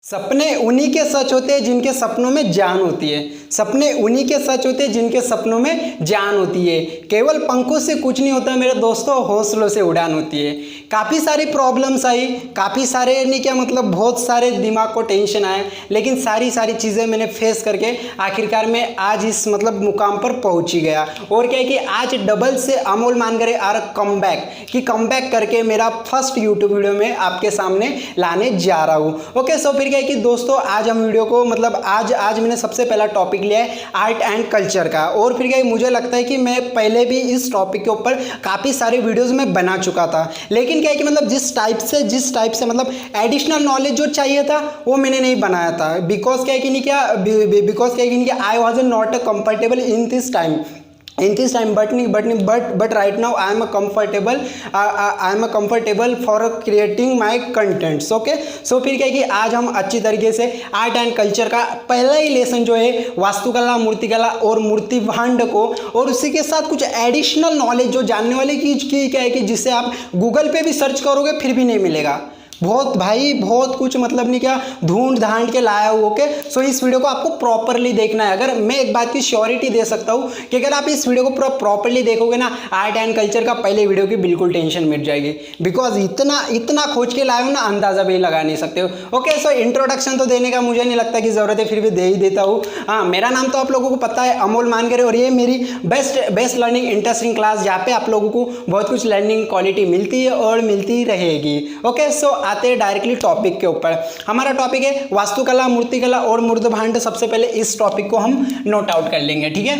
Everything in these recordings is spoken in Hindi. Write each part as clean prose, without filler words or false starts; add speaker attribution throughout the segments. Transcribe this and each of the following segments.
Speaker 1: सपने उन्हीं के सच होते हैं जिनके सपनों में जान होती है। सपने उन्हीं के सच होते हैं जिनके सपनों में जान होती है। केवल पंखों से कुछ नहीं होता मेरे दोस्तों, हौसलों से उड़ान होती है। काफ़ी सारी प्रॉब्लम्स आई, काफ़ी सारे नहीं क्या मतलब बहुत सारे दिमाग को टेंशन आया, लेकिन सारी चीज़ें मैंने फेस करके आखिरकार मैं आज इस मतलब मुकाम पर पहुंच ही गया। और क्या है कि आज डबल से अमोल मानकरे आर कम बैक करके मेरा फर्स्ट यूट्यूब वीडियो में आपके सामने लाने जा रहा हूँ। ओके, सो फिर क्या है कि दोस्तों आज हम वीडियो को मतलब आज मैंने सबसे पहला टॉपिक लिया है आर्ट एंड कल्चर का। और फिर क्या है मुझे लगता है कि मैं पहले भी इस टॉपिक के ऊपर काफ़ी सारे वीडियोज़ में बना चुका था, लेकिन क्या है कि मतलब जिस टाइप से मतलब एडिशनल नॉलेज जो चाहिए था वो मैंने नहीं बनाया था। बिकॉज क्या है कि नहीं क्या I was not comfortable in this time but right now I am comfortable for creating my contents। Okay, so फिर क्या है कि आज हम अच्छी तरीके से आर्ट एंड कल्चर का पहला ही लेसन जो है वास्तुकला, मूर्तिकला और मूर्ति भांड को, और उसी के साथ कुछ एडिशनल नॉलेज जो जानने वाले की क्या है कि जिसे आप गूगल पे भी सर्च करोगे फिर भी नहीं मिलेगा। बहुत कुछ मतलब नहीं क्या ढूंढ धांड के लाया हूँ। ओके, सो इस वीडियो को आपको प्रॉपरली देखना है। अगर मैं एक बात की श्योरिटी दे सकता हूँ कि अगर आप इस वीडियो को प्रॉपरली देखोगे ना, आर्ट एंड कल्चर का पहले वीडियो की बिल्कुल टेंशन मिट जाएगी। बिकॉज इतना खोज के लाया हूँ ना, अंदाजा भी लगा नहीं सकते हो। ओके, सो इंट्रोडक्शन तो देने का मुझे नहीं लगता कि ज़रूरत है, फिर भी दे ही देता हूँ। हाँ, मेरा नाम तो आप लोगों को पता है, अमोल मानकरे, और ये मेरी बेस्ट लर्निंग इंटरेस्टिंग क्लास जहाँ पे आप लोगों को बहुत कुछ लर्निंग क्वालिटी मिलती है और मिलती रहेगी। ओके, सो आते हैं डायरेक्टली टॉपिक के ऊपर। हमारा टॉपिक है वास्तुकला, मूर्तिकला और मूर्ति भांड। सबसे पहले इस टॉपिक को हम नोट आउट कर लेंगे, ठीक है।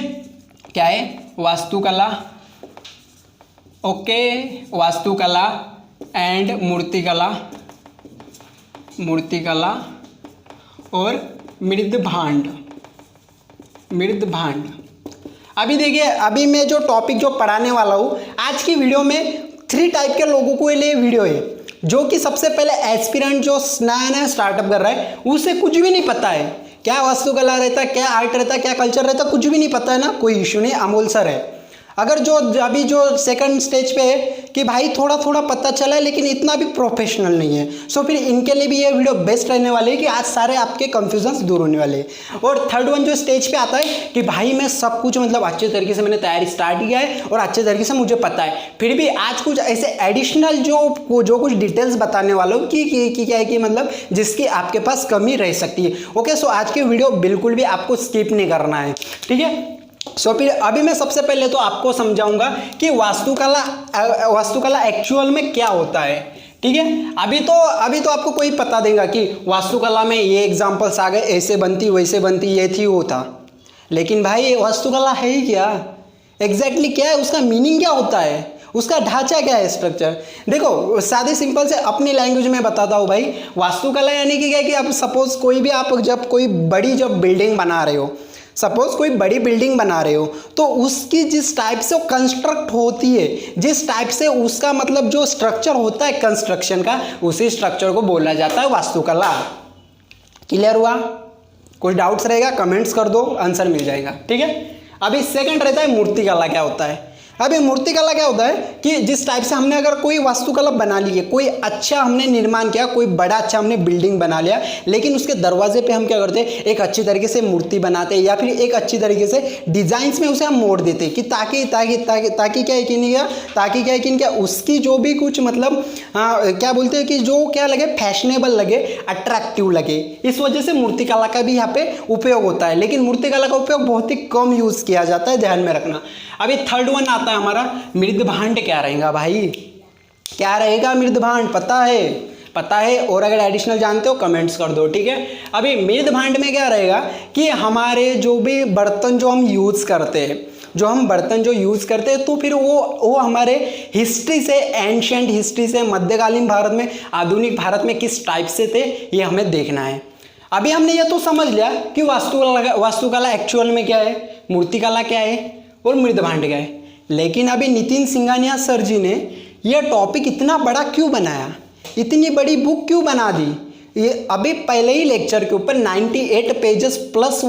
Speaker 1: क्या है वास्तुकला, ओके, वास्तुकला एंड मूर्तिकला और मृद भांड। अभी देखिए, अभी मैं जो टॉपिक जो पढ़ाने वाला हूं आज की वीडियो में 3 टाइप के लोगों को लिए वीडियो है। जो कि सबसे पहले एस्पिरेंट जो नया स्टार्टअप कर रहा है, उसे कुछ भी नहीं पता है क्या वास्तुकला रहता है, क्या आर्ट रहता है, क्या कल्चर रहता है, कुछ भी नहीं पता है ना, कोई इश्यू नहीं, अमोल सर है। अगर जो अभी जो सेकंड स्टेज पे है कि भाई थोड़ा पता चला है लेकिन इतना भी प्रोफेशनल नहीं है, सो फिर इनके लिए भी ये वीडियो बेस्ट रहने वाली है कि आज सारे आपके कंफ्यूजन्स दूर होने वाले हैं। और थर्ड वन जो स्टेज पे आता है कि भाई मैं सब कुछ मतलब अच्छे तरीके से मैंने तैयारी स्टार्ट किया है और अच्छे तरीके से मुझे पता है, फिर भी आज कुछ ऐसे एडिशनल जो कुछ डिटेल्स बताने वाला हूँ कि क्या है कि मतलब जिसकी आपके पास कमी रह सकती है। ओके, सो आज की वीडियो बिल्कुल भी आपको स्किप नहीं करना है, ठीक है। सो फिर अभी मैं सबसे पहले तो आपको समझाऊंगा कि वास्तुकला एक्चुअल में क्या होता है, ठीक है। अभी तो आपको कोई पता देगा कि वास्तुकला में ये एग्जांपल्स आ गए, ऐसे बनती वैसे बनती, ये थी वो था, लेकिन भाई वास्तुकला है ही क्या, एग्जैक्टली क्या है, उसका मीनिंग क्या होता है, उसका ढांचा क्या है, स्ट्रक्चर। देखो सादे सिंपल से अपनी लैंग्वेज में बताता हूँ भाई। वास्तुकला यानी कि क्या है कि आप सपोज कोई भी आप जब कोई बड़ी बिल्डिंग बना रहे हो, सपोज कोई बड़ी बिल्डिंग बना रहे हो, तो उसकी जिस टाइप से वो कंस्ट्रक्ट होती है, जिस टाइप से उसका मतलब जो स्ट्रक्चर होता है कंस्ट्रक्शन का, उसी स्ट्रक्चर को बोला जाता है वास्तुकला। क्लियर हुआ? कोई डाउट्स रहेगा कमेंट्स कर दो, आंसर मिल जाएगा, ठीक है। अभी सेकंड रहता है मूर्तिकला क्या होता है। अभी मूर्तिकला क्या होता है कि जिस टाइप से हमने अगर कोई वास्तुकला बना ली है, कोई अच्छा हमने निर्माण किया, कोई बड़ा अच्छा हमने बिल्डिंग बना लिया, लेकिन उसके दरवाजे पे हम क्या करते हैं, एक अच्छी तरीके से मूर्ति बनाते हैं या फिर एक अच्छी तरीके से डिजाइन्स में उसे हम मोड़ देते हैं कि ताकि क्या है कि क्या उसकी जो भी कुछ मतलब क्या बोलते हैं कि जो क्या लगे, फैशनेबल लगे, अट्रैक्टिव लगे। इस वजह से मूर्तिकला का भी यहाँ पे उपयोग होता है, लेकिन मूर्तिकला का उपयोग बहुत ही कम यूज किया जाता है, ध्यान में रखना। अभी थर्ड वन आता है हमारा मृद भांड। क्या रहेगा भाई, क्या रहेगा मृद भांड, पता है, और अगर एडिशनल जानते हो कमेंट्स कर दो, ठीक है। अभी मृद भांड में क्या रहेगा कि हमारे जो भी बर्तन जो हम यूज करते हैं, तो फिर वो हमारे हिस्ट्री से, एंशिएंट हिस्ट्री से, मध्यकालीन भारत में, आधुनिक भारत में किस टाइप से थे, ये हमें देखना है। अभी हमने ये तो समझ लिया कि वास्तुकला एक्चुअल में क्या है, मूर्तिकला क्या है और मृद भांड क्या है, लेकिन अभी नितिन सिंघानिया सर जी ने यह टॉपिक इतना बड़ा क्यों बनाया, इतनी बड़ी बुक क्यों बना दी। ये अभी पहले ही लेक्चर के ऊपर 98 पेजेस प्लस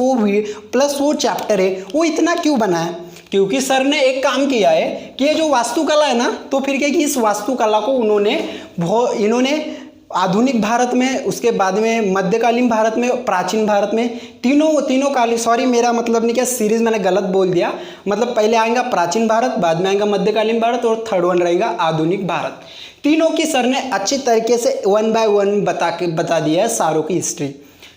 Speaker 1: वो चैप्टर है, वो इतना क्यों बनाया, क्योंकि सर ने एक काम किया है कि ये जो वास्तुकला है ना, तो फिर क्या कि इस वास्तुकला को इन्होंने आधुनिक भारत में, उसके बाद में मध्यकालीन भारत में, प्राचीन भारत में, तीनों कालीन, सॉरी मेरा मतलब नहीं क्या सीरीज मैंने गलत बोल दिया, मतलब पहले आएगा प्राचीन भारत, बाद में आएगा मध्यकालीन भारत और थर्ड वन रहेगा आधुनिक भारत। तीनों की सर ने अच्छी तरीके से 1 बाय 1 बता दिया है सारों की हिस्ट्री।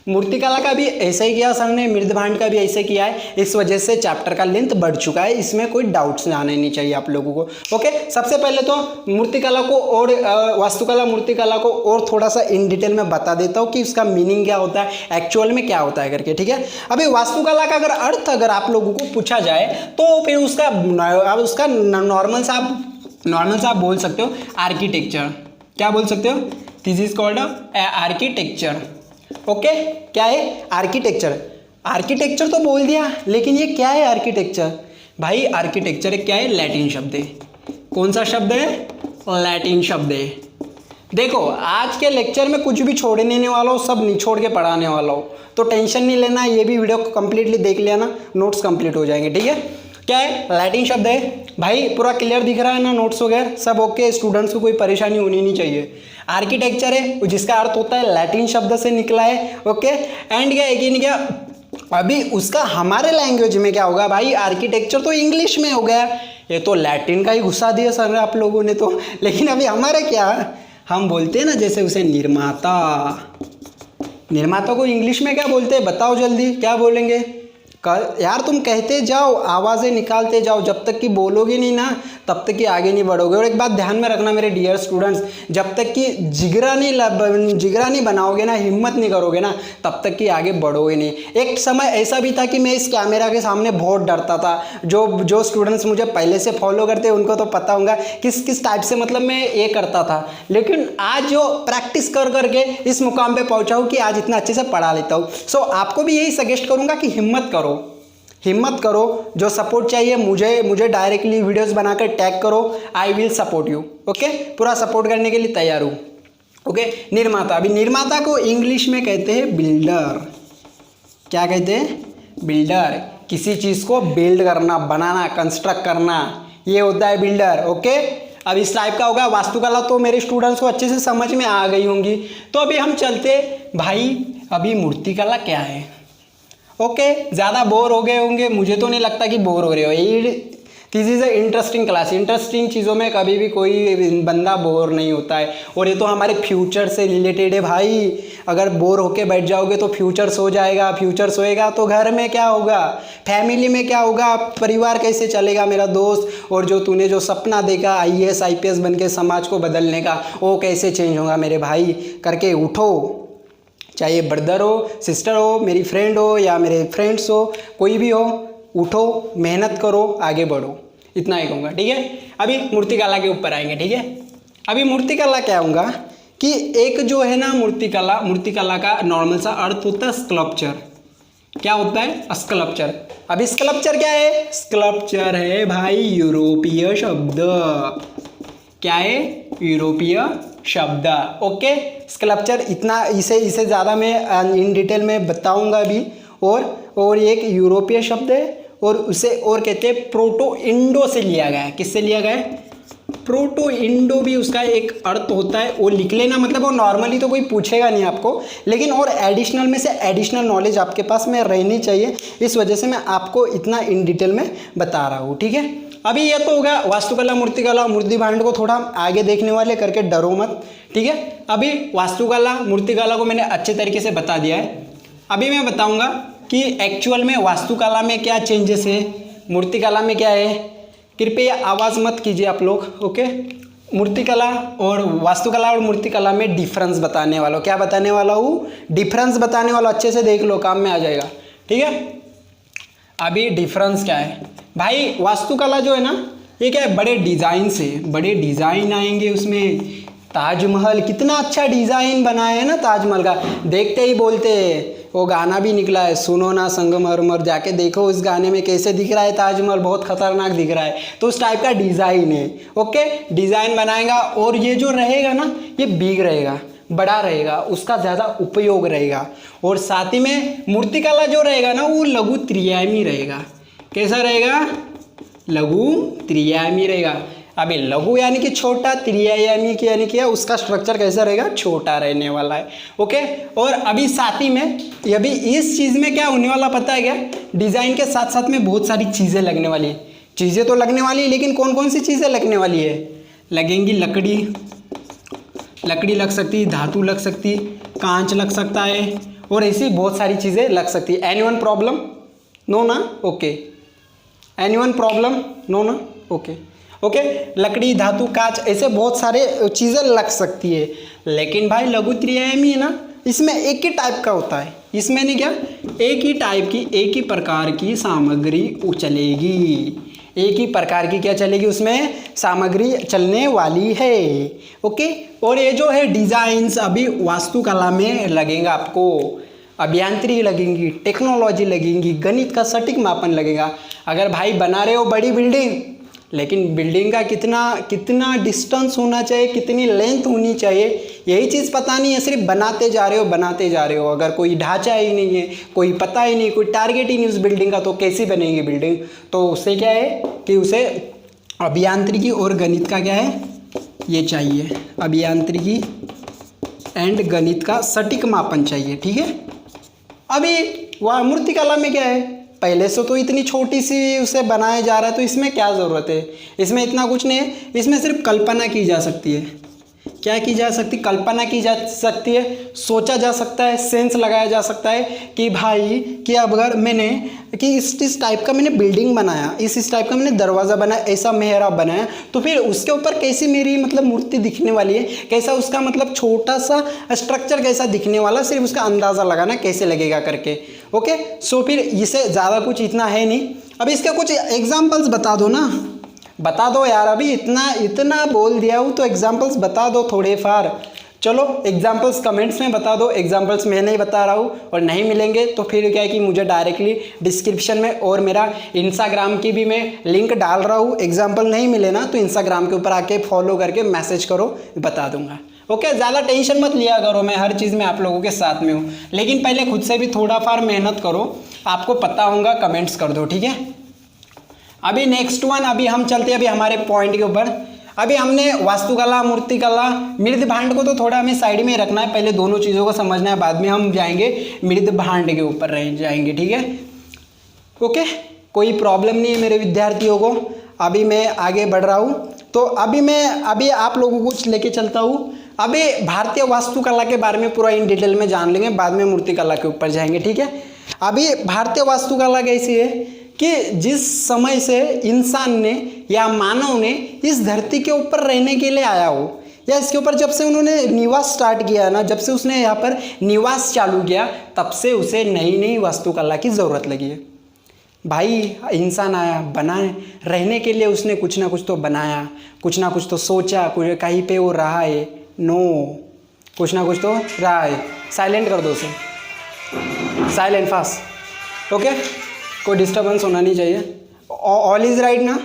Speaker 1: मूर्तिकला का भी ऐसे ही किया सर ने, मृदभांड का भी ऐसे किया है, इस वजह से चैप्टर का लेंथ बढ़ चुका है, इसमें कोई डाउट्स आने नहीं चाहिए आप लोगों को। ओके, सबसे पहले तो मूर्तिकला को और वास्तुकला मूर्तिकला को और थोड़ा सा इन डिटेल में बता देता हूँ कि उसका मीनिंग क्या होता है, एक्चुअल में क्या होता है करके, ठीक है। अभी वास्तुकला का अगर अर्थ अगर आप लोगों को पूछा जाए तो फिर उसका नॉर्मल सा आप बोल सकते हो आर्किटेक्चर। क्या बोल सकते हो? This is called architecture. Okay, क्या है? आर्किटेक्चर। आर्किटेक्चर तो बोल दिया, लेकिन ये क्या है आर्किटेक्चर? भाई आर्किटेक्चर क्या है? लैटिन शब्द है। कौन सा शब्द है? लैटिन शब्द है। देखो आज के लेक्चर में कुछ भी छोड़ने नहीं वाला हो, सब निचोड़ के पढ़ाने वाला हो, तो टेंशन नहीं लेना, ये भी वीडियो को कंप्लीटली देख लेना, नोट्स कंप्लीट हो जाएंगे, ठीक है। क्या है? लैटिन शब्द है। भाई पूरा क्लियर दिख रहा है ना? नोट्स वगैरह सब ओके, स्टूडेंट्स को कोई परेशानी होनी नहीं चाहिए। आर्किटेक्चर है जिसका अर्थ होता है लैटिन शब्द से निकला है। ओके, एंड क्या है कि नहीं क्या, अभी उसका हमारे लैंग्वेज में क्या होगा? भाई आर्किटेक्चर तो इंग्लिश में हो गया, ये तो लैटिन का ही घुसा दिया सर आप लोगों ने तो। लेकिन अभी हमारे क्या, हम बोलते हैं ना जैसे उसे निर्माता। निर्माता को इंग्लिश में क्या बोलते हैं? बताओ जल्दी, क्या बोलेंगे? यार तुम कहते जाओ, आवाज़ें निकालते जाओ, जब तक कि बोलोगे नहीं ना तब तक कि आगे नहीं बढ़ोगे। और एक बात ध्यान में रखना मेरे डियर स्टूडेंट्स, जब तक कि जिगरा नहीं बनाओगे ना, हिम्मत नहीं करोगे ना, तब तक कि आगे बढ़ोगे नहीं। एक समय ऐसा भी था कि मैं इस कैमरा के सामने बहुत डरता था। जो स्टूडेंट्स मुझे पहले से फॉलो करते हैं उनको तो पता होगा किस टाइप से मतलब मैं ये करता था। लेकिन आज जो प्रैक्टिस कर करके इस मुकाम पर पहुँचा हूँ कि आज इतना अच्छे से पढ़ा लेता हूँ। सो आपको भी यही सजेस्ट करूँगा कि हिम्मत करो, जो सपोर्ट चाहिए मुझे डायरेक्टली वीडियोस बनाकर टैग करो, I will support you. Okay, पूरा सपोर्ट करने के लिए तैयार हूँ। ओके, निर्माता। अभी निर्माता को इंग्लिश में कहते हैं बिल्डर। क्या कहते हैं? बिल्डर। किसी चीज़ को बिल्ड करना, बनाना, कंस्ट्रक्ट करना, ये होता है बिल्डर। ओके, अब इस टाइप का होगा। वास्तुकला तो मेरे स्टूडेंट्स को अच्छे से समझ में आ गई होंगी। तो अभी हम चलते, भाई अभी मूर्तिकला क्या है। ओके, ज़्यादा बोर हो गए होंगे, मुझे तो नहीं लगता कि बोर हो रहे हो। This is a interesting class. Interesting चीज़ों में कभी भी कोई बंदा बोर नहीं होता है, और ये तो हमारे फ्यूचर से रिलेटेड है भाई। अगर बोर होके बैठ जाओगे तो फ्यूचर सो जाएगा, फ्यूचर सोएगा तो घर में क्या होगा, फैमिली में क्या होगा, परिवार कैसे चलेगा मेरा दोस्त, और जो तूने जो सपना देखा IAS IPS बन के समाज को बदलने का, वो कैसे चेंज होगा मेरे भाई। करके उठो, चाहे ब्रदर हो, सिस्टर हो, मेरी फ्रेंड हो या मेरे फ्रेंड्स हो, कोई भी हो, उठो, मेहनत करो, आगे बढ़ो, इतना ही कहूँगा, ठीक है। अभी मूर्तिकला के ऊपर आएंगे, ठीक है। अभी मूर्तिकला क्या होगा कि एक जो है ना मूर्तिकला का नॉर्मल सा अर्थ होता है स्कल्पचर। क्या होता है? स्कल्पचर। अभी स्कल्पचर क्या है? स्कल्पचर है भाई यूरोपीय शब्द। क्या है? यूरोपीय शब्द। ओके, स्कल्पचर इतना, इसे ज़्यादा मैं इन डिटेल में बताऊंगा अभी। और एक यूरोपीय शब्द है, और उसे और कहते हैं प्रोटो इंडो से लिया गया है। किससे लिया गया है? प्रोटो इंडो भी उसका एक अर्थ होता है, वो लिख लेना। मतलब वो नॉर्मली तो कोई पूछेगा नहीं आपको, लेकिन और एडिशनल में से एडिशनल नॉलेज आपके पास में रहनी चाहिए, इस वजह से मैं आपको इतना इन डिटेल में बता रहा हूँ, ठीक है। अभी ये तो होगा वास्तुकला मूर्तिकला। मूर्तिभांड को थोड़ा आगे देखने वाले करके डरो मत, ठीक है। अभी वास्तुकला मूर्तिकला को मैंने अच्छे तरीके से बता दिया है। अभी मैं बताऊंगा कि एक्चुअल में वास्तुकला में क्या चेंजेस है, मूर्तिकला में क्या है। कृपया आवाज़ मत कीजिए आप लोग। ओके, मूर्तिकला और वास्तुकला और मूर्तिकला में डिफरेंस बताने वाला हूँ। क्या बताने वाला हूँ? डिफरेंस बताने वाला। अच्छे से देख लो, काम में आ जाएगा, ठीक है। अभी डिफरेंस क्या है भाई? वास्तुकला जो है ना, ये क्या है, बड़े डिज़ाइन से, बड़े डिज़ाइन आएंगे उसमें। ताजमहल कितना अच्छा डिज़ाइन बनाया है ना ताजमहल का, देखते ही बोलते हैं। वो गाना भी निकला है, सुनो ना संगमरमर, जाके देखो उस गाने में कैसे दिख रहा है ताजमहल, बहुत खतरनाक दिख रहा है। तो उस टाइप का डिज़ाइन है। ओके, डिज़ाइन बनाएगा, और ये जो रहेगा ना, ये बिग रहेगा, बड़ा रहेगा, उसका ज़्यादा उपयोग रहेगा। और साथ ही में मूर्तिकला जो रहेगा ना, वो लघु त्रिआयामी रहेगा। कैसा रहेगा? लघु त्रिआयामी रहेगा। अभी लघु यानी कि छोटा, त्रिया यानी कि उसका स्ट्रक्चर कैसा रहेगा, छोटा रहने वाला है। ओके, और अभी साथ ही में अभी इस चीज़ में क्या होने वाला पता है क्या, डिज़ाइन के साथ साथ में बहुत सारी चीज़ें लगने वाली है। चीज़ें तो लगने वाली है, लेकिन कौन कौन सी चीज़ें लगने वाली है, लगेंगी लकड़ी लग सकती है, धातु लग सकती है, कांच लग सकता है, और ऐसी बहुत सारी चीज़ें लग सकती है। एनीवन प्रॉब्लम, नो ना, ओके। एनीवन प्रॉब्लम, नो ना, ओके। ओके, लकड़ी, धातु, कांच, ऐसे बहुत सारे चीज़ें लग सकती है। लेकिन भाई लघु त्रिआयामी है ना, इसमें एक ही टाइप का होता है, इसमें नहीं क्या, एक ही टाइप की, एक ही प्रकार की सामग्री चलेगी, एक ही प्रकार की क्या चलेगी, उसमें सामग्री चलने वाली है। ओके, और ये जो है डिज़ाइंस अभी वास्तुकला में लगेगा आपको, अभियांत्रिकी लगेंगी, टेक्नोलॉजी लगेंगी, गणित का सटीक मापन लगेगा। अगर भाई बना रहे हो बड़ी बिल्डिंग, लेकिन बिल्डिंग का कितना डिस्टेंस होना चाहिए, कितनी लेंथ होनी चाहिए, यही चीज़ पता नहीं है, सिर्फ बनाते जा रहे हो। अगर कोई ढांचा ही नहीं है, कोई पता ही नहीं, कोई टारगेट ही नहीं उस बिल्डिंग का, तो कैसी बनेगी बिल्डिंग। तो उससे क्या है कि उसे अभियांत्रिकी और गणित का क्या है, ये चाहिए, अभियांत्रिकी एंड गणित का सटीक मापन चाहिए। ठीक है, अभी वह मूर्तिकला में क्या है, पहले से तो इतनी छोटी सी उसे बनाया जा रहा है, तो इसमें क्या ज़रूरत है, इसमें इतना कुछ नहीं है, इसमें सिर्फ कल्पना की जा सकती है। क्या की जा सकती, कल्पना की जा सकती है, सोचा जा सकता है, सेंस लगाया जा सकता है कि भाई कि अगर मैंने कि इस टाइप का मैंने बिल्डिंग बनाया, इस टाइप का मैंने दरवाज़ा बनाया, ऐसा मेहराब बनाया, तो फिर उसके ऊपर कैसी मेरी मतलब मूर्ति दिखने वाली है, कैसा उसका मतलब छोटा सा स्ट्रक्चर कैसा दिखने वाला, सिर्फ उसका अंदाज़ा लगाना कैसे लगेगा करके। ओके, सो फिर इसे ज़्यादा कुछ इतना है नहीं। अब इसके कुछ एग्जाम्पल्स बता दो ना, बता दो यार, अभी इतना बोल दिया हूँ तो एग्जाम्पल्स बता दो थोड़े फार। चलो एग्जाम्पल्स कमेंट्स में बता दो, एग्जाम्पल्स मैं नहीं बता रहा हूँ, और नहीं मिलेंगे तो फिर क्या है कि मुझे डायरेक्टली डिस्क्रिप्शन में और मेरा इंस्टाग्राम की भी मैं लिंक डाल रहा हूँ। एग्जाम्पल नहीं मिले ना तो इंस्टाग्राम के ऊपर आके फॉलो करके मैसेज करो, बता दूंगा। ओके, ज़्यादा टेंशन मत लिया करो, मैं हर चीज़ में आप लोगों के साथ में हूँ, लेकिन पहले खुद से भी थोड़ा फार मेहनत करो, आपको पता होगा, कमेंट्स कर दो। ठीक है, अभी नेक्स्ट वन, अभी हम चलते हैं अभी हमारे पॉइंट के ऊपर। अभी हमने वास्तुकला, मूर्तिकला, मृद भांड को तो थोड़ा हमें साइड में रखना है, पहले दोनों चीज़ों को समझना है, बाद में हम जाएंगे मृद भांड के ऊपर रह जाएंगे। ठीक है, ओके, कोई प्रॉब्लम नहीं है मेरे विद्यार्थियों को। अभी मैं आगे बढ़ रहा हूँ, तो अभी आप लोगों को लेके चलता हूँ। अभी भारतीय वास्तुकला के बारे में पूरा इन डिटेल में जान लेंगे, बाद में मूर्तिकला के ऊपर जाएंगे। ठीक है, अभी भारतीय वास्तुकला कैसी है कि जिस समय से इंसान ने या मानव ने इस धरती के ऊपर रहने के लिए आया हो, या इसके ऊपर जब से उन्होंने निवास स्टार्ट किया ना, जब से उसने यहाँ पर निवास चालू किया, तब से उसे नई वास्तुकला की ज़रूरत लगी है। भाई इंसान आया, बनाए रहने के लिए उसने कुछ ना कुछ तो बनाया, कुछ ना कुछ तो सोचा, कहीं पे वो रहा है, नो, कुछ ना कुछ तो रहा है। साइलेंट कर दो उसे, साइलेंट फास्ट। ओके, कोई डिस्टर्बेंस होना नहीं चाहिए। ऑल इज़ राइट ना,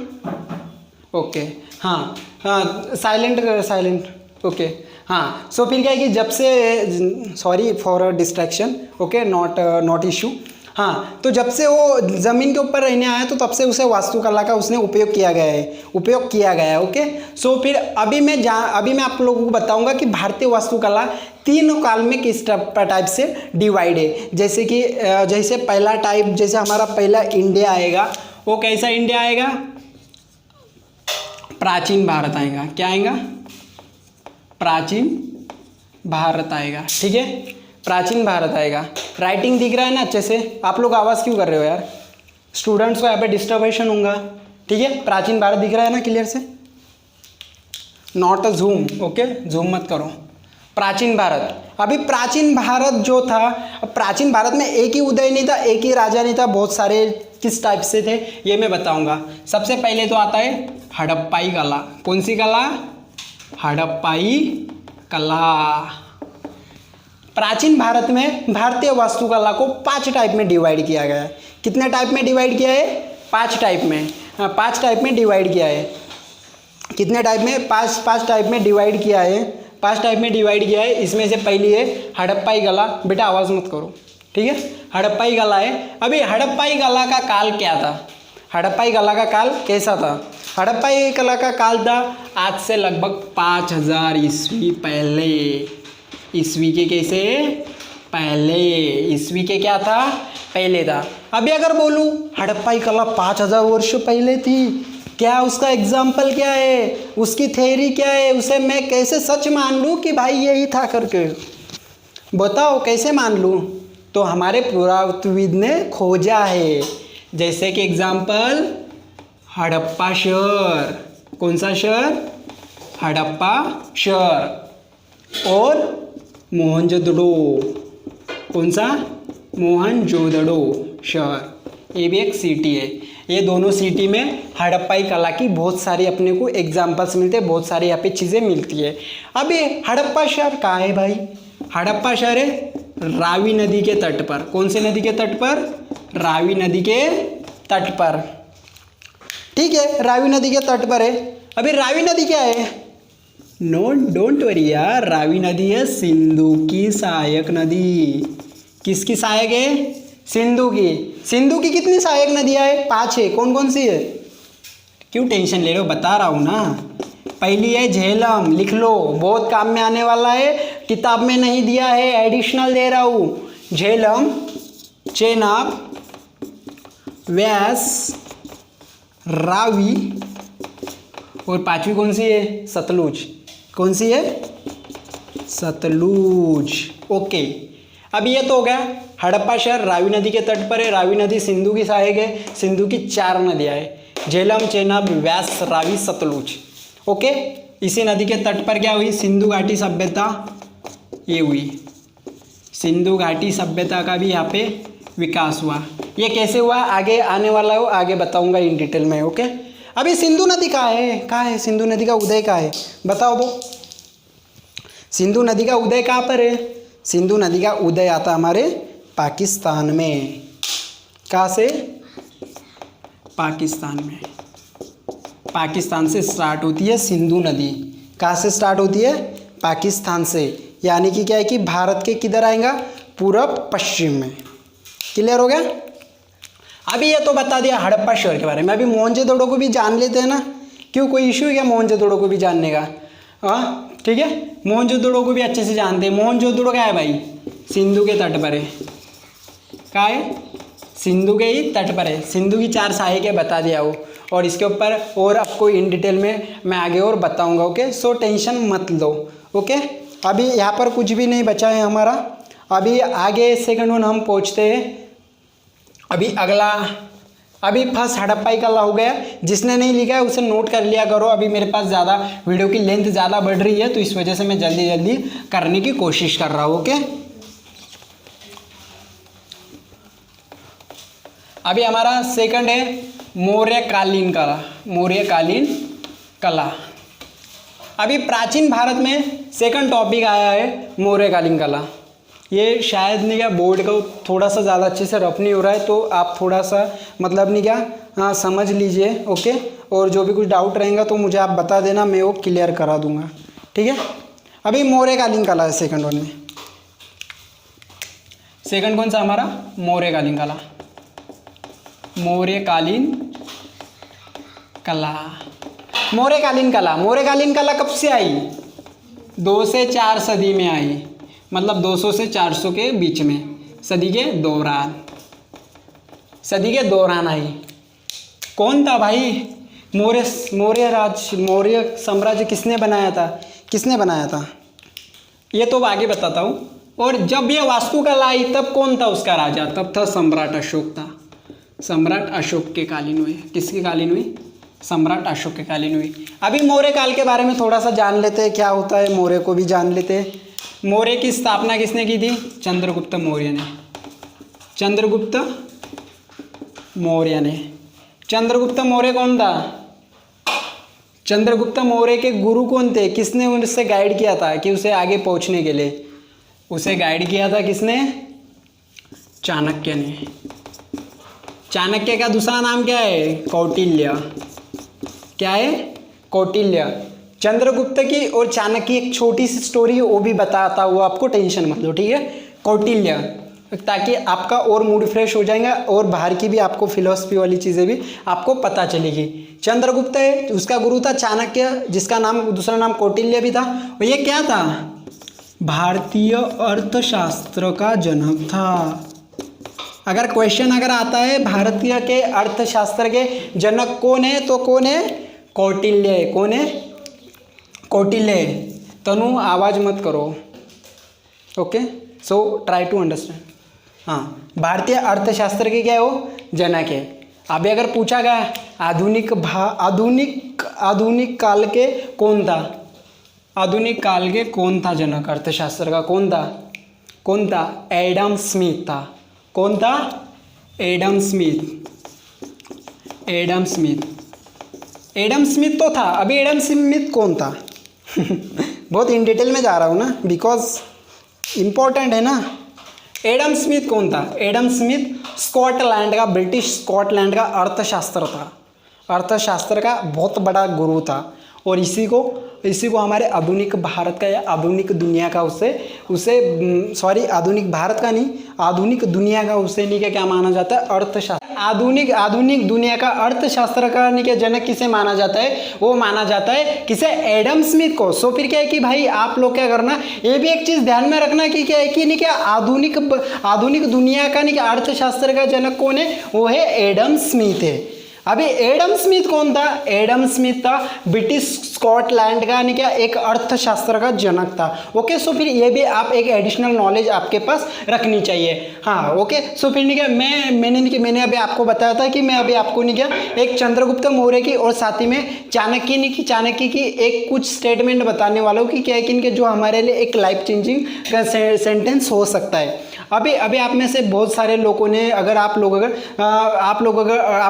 Speaker 1: ओके, हाँ, साइलेंट, ओके, हाँ। सो फिर क्या है कि जब से, sorry for distraction, okay, not issue. हाँ, तो जब से वो ज़मीन के ऊपर रहने आया, तो तब से उसे वास्तुकला का उसने उपयोग किया गया है। ओके, सो फिर अभी मैं आप लोगों को बताऊंगा कि भारतीय वास्तुकला 3 काल में किस टाइप से डिवाइड है। जैसे पहला टाइप, जैसे हमारा पहला इंडिया आएगा, वो कैसा इंडिया आएगा, प्राचीन भारत आएगा। क्या आएगा, प्राचीन भारत आएगा। ठीक है, प्राचीन भारत आएगा। राइटिंग दिख रहा है ना अच्छे से, आप लोग आवाज़ क्यों कर रहे हो यार, स्टूडेंट्स को यहाँ पे डिस्टर्बेशन होगा। ठीक है, प्राचीन भारत दिख रहा है ना क्लियर से, not a Zoom, okay, zoom मत करो। प्राचीन भारत, अभी प्राचीन भारत जो था, प्राचीन भारत में एक ही उदय नहीं था, एक ही राजा नहीं था, बहुत सारे किस टाइप से थे ये मैं बताऊंगा। सबसे पहले तो आता है हड़प्पाई कला। कौन सी कला, हड़प्पाई कला। प्राचीन भारत में भारतीय वास्तुकला को 5 टाइप में डिवाइड किया गया है। कितने टाइप में डिवाइड किया है, 5 टाइप में, 5 टाइप में डिवाइड किया है। कितने टाइप में, 5 टाइप में डिवाइड किया है, 5 टाइप में डिवाइड किया है। इसमें से पहली है हड़प्पाई कला। बेटा आवाज़ मत करो, ठीक है, हड़प्पाई कला है। अभी हड़प्पाई कला का काल क्या था, हड़प्पाई कला का काल कैसा था, हड़प्पा कला का काल था आज से लगभग 5000 ईस्वी पहले। ईस्वी के कैसे पहले, ईस्वी के क्या था पहले था। अभी अगर बोलूँ हड़प्पा कला 5000 वर्ष पहले थी, क्या उसका एग्जाम्पल क्या है, उसकी थ्योरी क्या है, उसे मैं कैसे सच मान लूँ कि भाई यही था करके, बताओ कैसे मान लूँ। तो हमारे पुरातत्वविद ने खोजा है, जैसे कि एग्जाम्पल हड़प्पा शहर, कौन सा शहर, हड़प्पा शहर, और मोहनजोदड़ो, कौन सा, मोहनजोदड़ो शहर, ये भी एक सिटी है। ये दोनों सिटी में हड़प्पाई कला की बहुत सारी अपने को एग्जाम्पल्स मिलते हैं, बहुत सारी यहाँ पे चीज़ें मिलती है। अभी हड़प्पा शहर कहाँ है भाई, हड़प्पा शहर है रावी नदी के तट पर। कौन से नदी के तट पर, रावी नदी के तट पर, ठीक है, रावी नदी के तट पर है। अभी रावी नदी क्या है, नो डोंट वरी यार, रावी नदी है सिंधु की सहायक नदी। किसकी सहायक है, सिंधु की। सिंधु की कितनी सहायक नदियाँ है, 5 है। कौन कौन सी है, क्यों टेंशन ले रहे हो, बता रहा हूँ ना। पहली है झेलम, लिख लो, बहुत काम में आने वाला है, किताब में नहीं दिया है, एडिशनल दे रहा हूँ। झेलम, चेनाब, व्यास, रावी, और 5वीं कौन सी है, सतलुज। कौन सी है, सतलुज। ओके, अब ये तो हो गया हड़प्पा शहर रावी नदी के तट पर है। रावी नदी सिंधु की सहायक है। सिंधु की 4 नदियाँ है, झेलम, चेनाब, व्यास, रावी, सतलुज। ओके, इसी नदी के तट पर क्या हुई, सिंधु घाटी सभ्यता ये हुई। सिंधु घाटी सभ्यता का भी यहाँ पे विकास हुआ। ये कैसे हुआ आगे आने वाला हो, आगे बताऊंगा इन डिटेल में। ओके, अभी सिंधु नदी कहाँ है, कहाँ है सिंधु नदी का उदय कहाँ है, बताओ दो। सिंधु नदी का उदय कहाँ पर है, सिंधु नदी का उदय आता हमारे पाकिस्तान में। कहाँ से, पाकिस्तान में। पाकिस्तान से स्टार्ट होती है सिंधु नदी। कहाँ से स्टार्ट होती है, पाकिस्तान से। यानी कि क्या है कि भारत के किधर आएगा, पूरब पश्चिम में। क्लियर हो गया। अभी ये तो बता दिया हड़प्पा शहर के बारे में। अभी मोहनजोदड़ो को भी जान लेते हैं ना, क्यों, कोई इशू है क्या मोहनजोदड़ो को भी जानने का। हाँ ठीक है, मोहनजोदड़ो को भी अच्छे से जानते हैं। मोहनजोदड़ो क्या है भाई, सिंधु के तट पर है। कहाँ है, सिंधु के ही तट पर है। सिंधु की 4 सहायक बता दिया वो, और इसके ऊपर और आपको इन डिटेल में मैं आगे और बताऊंगा। ओके, सो टेंशन मत लो। ओके, अभी यहाँ पर कुछ भी नहीं बचा है हमारा। अभी आगे सेकंड वन हम पहुँचते हैं। अभी अगला, अभी फर्स्ट हड़प्पाई कला हो गया। जिसने नहीं लिखा है उसे नोट कर लिया करो। अभी मेरे पास ज़्यादा वीडियो की लेंथ ज़्यादा बढ़ रही है, तो इस वजह से मैं जल्दी जल्दी करने की कोशिश कर रहा हूँ। ओके, अभी हमारा सेकंड है मौर्यकालीन कला। मौर्यकालीन कला, अभी प्राचीन भारत में सेकंड टॉपिक आया है मौर्यकालीन कला। ये शायद नहीं क्या, बोर्ड को थोड़ा सा ज़्यादा अच्छे से रफ नहीं हो रहा है, तो आप थोड़ा सा मतलब नहीं क्या, हाँ समझ लीजिए। ओके, और जो भी कुछ डाउट रहेगा तो मुझे आप बता देना, मैं वो क्लियर करा दूंगा। ठीक है, अभी मौर्यकालीन कला है सेकंड वन में। सेकंड कौन सा हमारा, मौर्यकालीन कला। मौर्यकालीन कला, मौर्यकालीन कला। मौर्यकालीन कला कब से आई, 2 से 4 सदी में आई, मतलब 200 से 400 के बीच में, सदी के दौरान, सदी के दौरान आई। कौन था भाई, मौर्य साम्राज्य किसने बनाया था, किसने बनाया था, ये तो आगे बताता हूँ। और जब ये वास्तुकला आई तब कौन था उसका राजा, तब था सम्राट अशोक था। सम्राट अशोक के कालीन हुई। किसके कालीन हुई, सम्राट अशोक के कालीन हुई। अभी मौर्य काल के बारे में थोड़ा सा जान लेते हैं, क्या होता है मौर्य को भी जान लेते हैं। मौर्य की स्थापना किसने की थी, चंद्रगुप्त मौर्य ने। चंद्रगुप्त मौर्य ने। चंद्रगुप्त मौर्य कौन था, चंद्रगुप्त मौर्य के गुरु कौन थे, किसने उससे गाइड किया था कि उसे आगे पहुंचने के लिए, उसे गाइड किया था किसने, चाणक्य ने। चाणक्य का दूसरा नाम क्या है, कौटिल्य। क्या है, कौटिल्य। चंद्रगुप्त की और चाणक्य की एक छोटी सी स्टोरी वो भी बताता हुआ आपको, टेंशन मत लो। ठीक है, कौटिल्य। ताकि आपका और मूड फ्रेश हो जाएगा और बाहर की भी आपको फिलॉसफी वाली चीज़ें भी आपको पता चलेगी। चंद्रगुप्त है, उसका गुरु था चाणक्य, जिसका नाम दूसरा नाम कौटिल्य भी था। और ये क्या था? भारतीय अर्थशास्त्र का जनक था। अगर क्वेश्चन अगर आता है भारतीय के अर्थशास्त्र के जनक कौन है, तो कौन है? कौटिल्य। कौन है? कौटिल्य। तनु आवाज मत करो, okay, so try to understand. हाँ, भारतीय अर्थशास्त्र के क्या है वो? जनक है। अभी अगर पूछा गया आधुनिक काल के कौन था? आधुनिक काल के कौन था जनक अर्थशास्त्र का? कौन था? कौन था? एडम स्मिथ था। कौन था? Adam Smith. Adam Smith. Adam Smith तो था। अभी एडम स्मिथ कौन था? बहुत इन डिटेल में जा रहा हूँ ना, बिकॉज इम्पोर्टेंट है ना। एडम स्मिथ कौन था? एडम स्मिथ स्कॉटलैंड का, ब्रिटिश स्कॉटलैंड का अर्थशास्त्र था। अर्थशास्त्र का बहुत बड़ा गुरु था। और इसी को हमारे आधुनिक भारत का या आधुनिक दुनिया का आधुनिक भारत का नहीं, आधुनिक दुनिया का उसे नहीं क्या माना जाता है? अर्थशास्त्र। आधुनिक दुनिया का अर्थशास्त्र का नहीं क्या जनक किसे माना जाता है? वो माना जाता है किसे? एडम स्मिथ को। सो फिर क्या है कि भाई आप लोग क्या करना, ये भी एक चीज़ ध्यान में रखना कि क्या है कि नहीं क्या आधुनिक दुनिया का नहीं क्या अर्थशास्त्र का जनक कौन है? वो है एडम स्मिथ है। अभी एडम स्मिथ कौन था? एडम स्मिथ था ब्रिटिश स्कॉटलैंड का नहीं क्या एक अर्थशास्त्र का जनक था। ओके, सो फिर ये भी आप एक एडिशनल नॉलेज आपके पास रखनी चाहिए। हाँ, ओके, सो फिर नहीं क्या मैंने अभी आपको बताया था कि मैं अभी आपको नहीं क्या एक चंद्रगुप्त मौर्य की और साथ ही में चाणक्य की एक कुछ स्टेटमेंट बताने वाला हूँ कि क्या है कि इनके जो हमारे लिए एक लाइफ चेंजिंग सेंटेंस हो सकता है। अभी आप में से बहुत सारे लोगों ने आप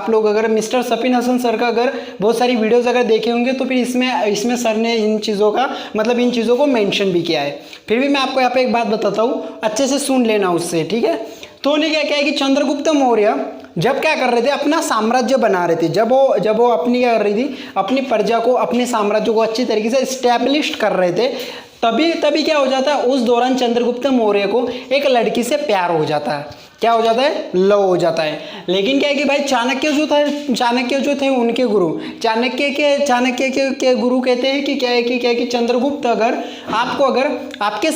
Speaker 1: लोग अगर मिस्टर सफीन हसन सर का अगर बहुत सारी वीडियोस अगर देखे होंगे तो फिर इसमें सर ने इन चीज़ों को मेंशन भी किया है। फिर भी मैं आपको यहाँ पे एक बात बताता हूँ, अच्छे से सुन लेना उससे, ठीक है। तो उन्हें क्या है कि चंद्रगुप्त मौर्य जब क्या कर रहे थे, अपना साम्राज्य बना रहे थे, जब वो अपनी क्या कर रही थी, अपनी प्रजा को, अपने साम्राज्य को अच्छी तरीके से स्टैब्लिश कर रहे थे, तभी क्या हो जाता है, उस दौरान चंद्रगुप्त मौर्य को एक लड़की से प्यार हो जाता है। क्या हो जाता है? लव हो जाता है। लेकिन क्या है कि भाई चाणक्य जो थे उनके गुरु, चाणक्य के गुरु कहते हैं कि क्या है कि चंद्रगुप्त अगर आपके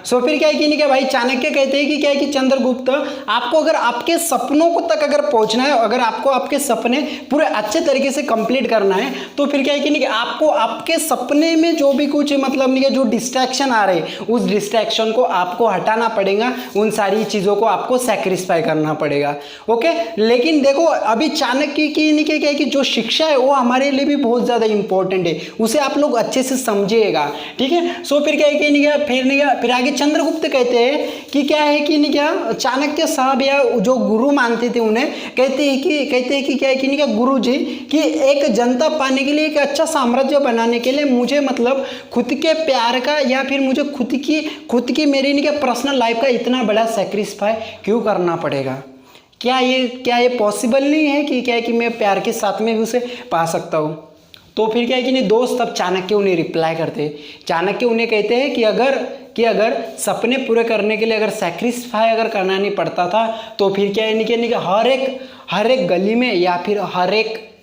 Speaker 1: सो फिर क्या है कि नहीं क्या भाई चाणक्य कहते हैं कि क्या है कि चंद्रगुप्त आपको अगर आपके सपनों को तक अगर पहुंचना है, अगर आपको आपके सपने पूरे अच्छे तरीके से कंप्लीट करना है, तो फिर क्या है कि नहीं आपको आपके सपने में जो भी कुछ मतलब नहीं जो डिस्ट्रैक्शन आ रहे हैं, उस डिस्ट्रैक्शन को आपको हटाना पड़ेगा, उन सारी चीज़ों को आपको सैक्रिफाई करना पड़ेगा। ओके, लेकिन देखो अभी चाणक्य की नहीं क्या है कि जो शिक्षा है वो हमारे लिए भी बहुत ज़्यादा इंपॉर्टेंट है, उसे आप लोग अच्छे से समझिएगा, ठीक है। सो फिर क्या है कि नहीं क्या फिर आगे चंद्रगुप्त कहते हैं कि क्या है कि नहीं क्या चाणक्य साहब या जो गुरु मानते थे उन्हें कहते हैं कि क्या है कि नहीं क्या गुरु जी कि एक जनता पाने के लिए, एक अच्छा साम्राज्य बनाने के लिए मुझे मतलब खुद के प्यार का या फिर मुझे खुद की मेरी नहीं क्या पर्सनल लाइफ का इतना बड़ा सेक्रीफाई क्यों करना पड़ेगा? क्या ये पॉसिबल नहीं है कि क्या है कि मैं प्यार के साथ में भी उसे पा सकता हूँ? तो फिर क्या है कि नहीं दोस्त, अब चाणक्य उन्हें रिप्लाई करते हैं। चाणक्य उन्हें कहते हैं कि अगर सपने पूरे करने के लिए अगर सैक्रिफाई अगर करना नहीं पड़ता था, तो फिर क्या है नहीं कि हर एक गली में या फिर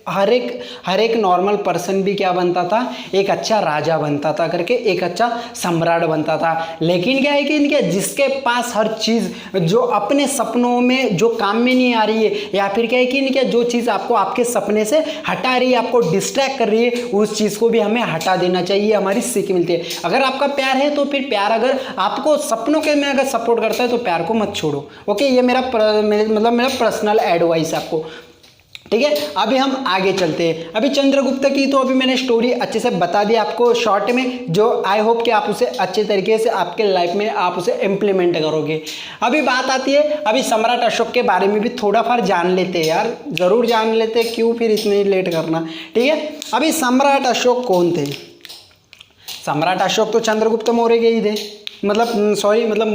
Speaker 1: हर एक नॉर्मल पर्सन भी क्या बनता था, एक अच्छा राजा बनता था करके, एक अच्छा सम्राट बनता था। लेकिन क्या है कि इनके जिसके पास हर चीज़ जो अपने सपनों में जो काम में नहीं आ रही है, या फिर क्या है कि इनके जो चीज़ आपको आपके सपने से हटा रही है, आपको डिस्ट्रैक्ट कर रही है, उस चीज़ को भी हमें हटा देना चाहिए, हमारी सीख मिलती है। अगर आपका प्यार है तो फिर प्यार अगर आपको सपनों के में अगर सपोर्ट करता है तो प्यार को मत छोड़ो। ओके, ये मेरा पर्सनल एडवाइस आपको, ठीक है। अभी हम आगे चलते हैं। अभी चंद्रगुप्त की तो अभी मैंने स्टोरी अच्छे से बता दी आपको शॉर्ट में, जो आई होप कि आप उसे अच्छे तरीके से आपके लाइफ में आप उसे इम्प्लीमेंट करोगे। अभी बात आती है अभी सम्राट अशोक के बारे में भी थोड़ा फार जान लेते हैं यार, ज़रूर जान लेते, क्यों फिर इतने लेट करना, ठीक है। अभी सम्राट अशोक कौन थे? सम्राट अशोक तो चंद्रगुप्त मौर्य के ही थे, मतलब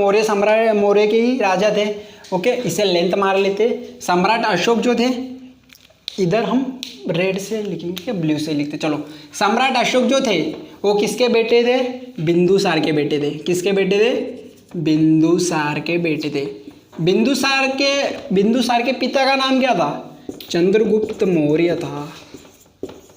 Speaker 1: मौर्य के ही राजा थे। ओके, इसे लेंथ मार लेते। सम्राट अशोक जो थे, इधर हम रेड से लिखेंगे, ब्लू से लिखते, चलो। सम्राट अशोक जो थे वो किसके बेटे थे? बिंदुसार के बेटे थे। किसके बेटे थे? बिंदुसार के बेटे थे। बिंदुसार के पिता का नाम क्या था? चंद्रगुप्त मौर्य था।